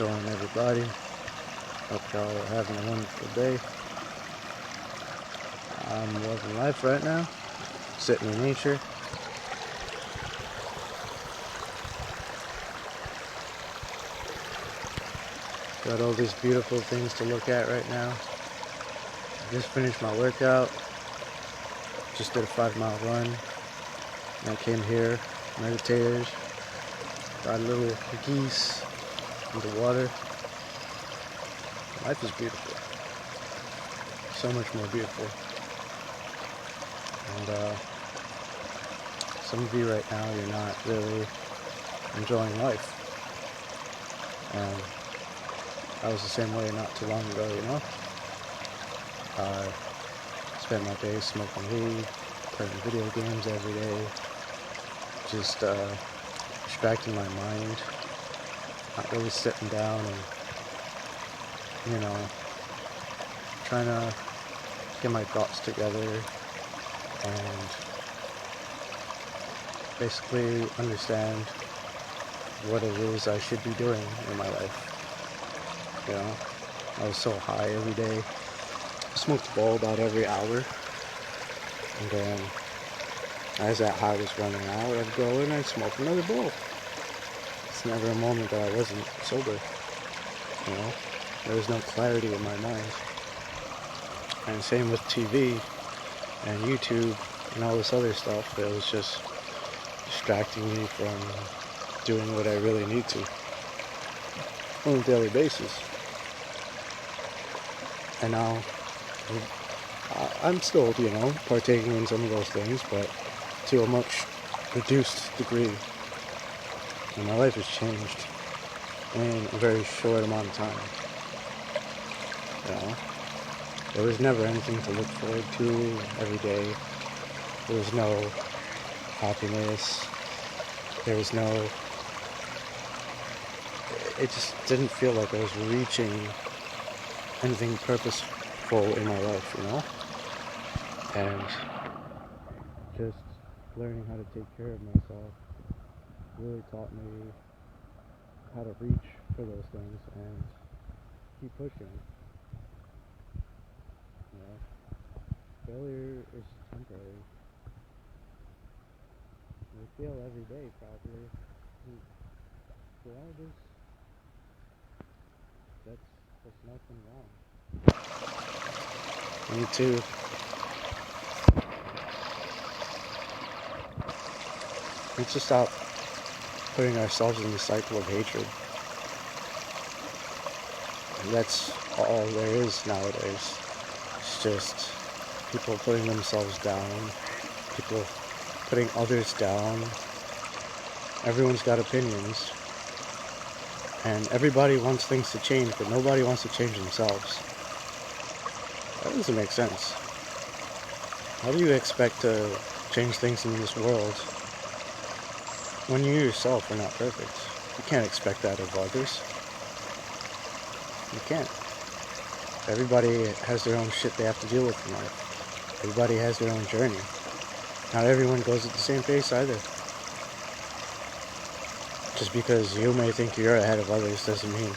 going, everybody? Hope y'all are having a wonderful day. I'm loving life right now, sitting in nature. Got all these beautiful things to look at right now. Just finished my workout. Just did a 5-mile run. And I came here, meditated, got little geese in the water. Life is beautiful. So much more beautiful. And some of you right now, you're not really enjoying life. And I was the same way not too long ago, you know? I spent my day smoking weed, playing video games every day, just distracting my mind, not really sitting down and, trying to get my thoughts together and basically understand what it is I should be doing in my life. I was so high every day. I smoked a bowl about every hour. And then as that high was running out, I'd go and I'd smoke another bowl. It's never a moment that I wasn't sober. There was no clarity in my mind. And same with TV and YouTube and all this other stuff. It was just distracting me from doing what I really need to on a daily basis. And now I'm still, partaking in some of those things, but to a much reduced degree. And my life has changed in a very short amount of time. There was never anything to look forward to every day. There was no happiness. There was no... It just didn't feel like I was reaching anything purposeful in my life, And just learning how to take care of myself really taught me how to reach for those things and keep pushing. Failure is temporary. We fail every day, probably. For all this, that's nothing wrong. Me too. We need to stop putting ourselves in the cycle of hatred. And that's all there is nowadays. It's just people putting themselves down, people putting others down. Everyone's got opinions. And everybody wants things to change, but nobody wants to change themselves. That doesn't make sense. How do you expect to change things in this world when you yourself are not perfect? You can't expect that of others. You can't. Everybody has their own shit they have to deal with in life. Everybody has their own journey. Not everyone goes at the same pace either. Just because you may think you're ahead of others doesn't mean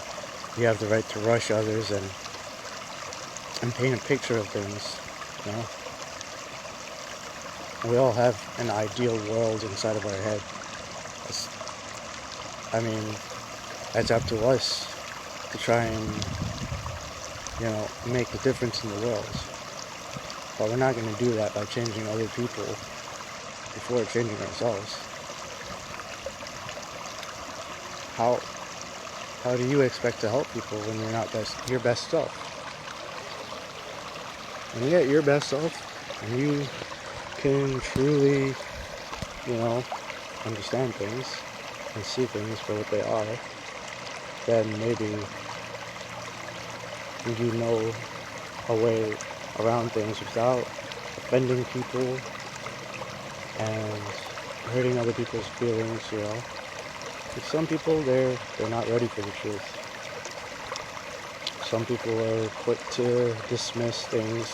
you have the right to rush others and paint a picture of things, We all have an ideal world inside of our head. It's up to us to try and, make a difference in the world. But we're not going to do that by changing other people before changing ourselves. How do you expect to help people when you're not your best self? When you're at your best self, and you can truly, understand things and see things for what they are, then maybe you know a way around things without offending people and hurting other people's feelings, With some people, they're not ready for the truth. Some people are quick to dismiss things,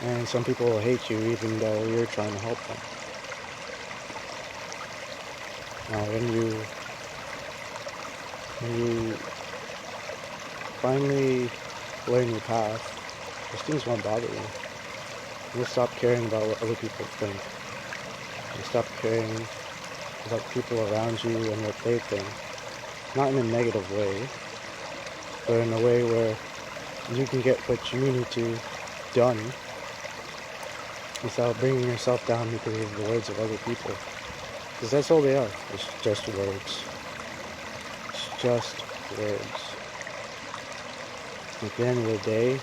and some people will hate you even though you're trying to help them. Now, when you when you finally learn your path, those things won't bother you. You'll stop caring about what other people think. You'll stop caring about people around you and what they think. Not in a negative way, but in a way where you can get what you need to done without bringing yourself down because of the words of other people. Because that's all they are. It's just words. It's just words. At the end of the day,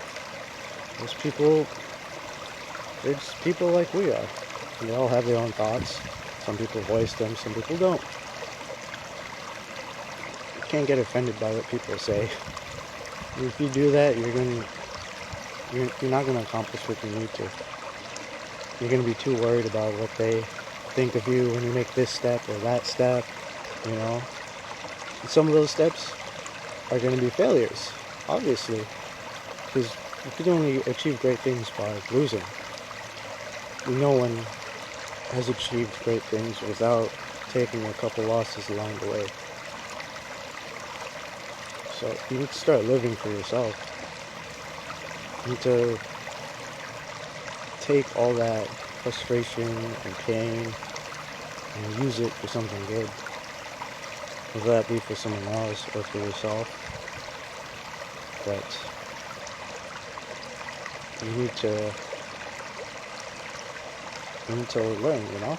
those people, they're just people like we are. And they all have their own thoughts. Some people voice them, some people don't. You can't get offended by what people say. If you do that, you're not gonna accomplish what you need to. You're gonna be too worried about what they think of you when you make this step or that step, you know. And some of those steps are gonna be failures, obviously, because you can only achieve great things by losing. No one has achieved great things without taking a couple losses along the way. So you need to start living for yourself. You need to take all that frustration and pain and use it for something good. Whether that be for someone else or for yourself. But you need to learn, you know?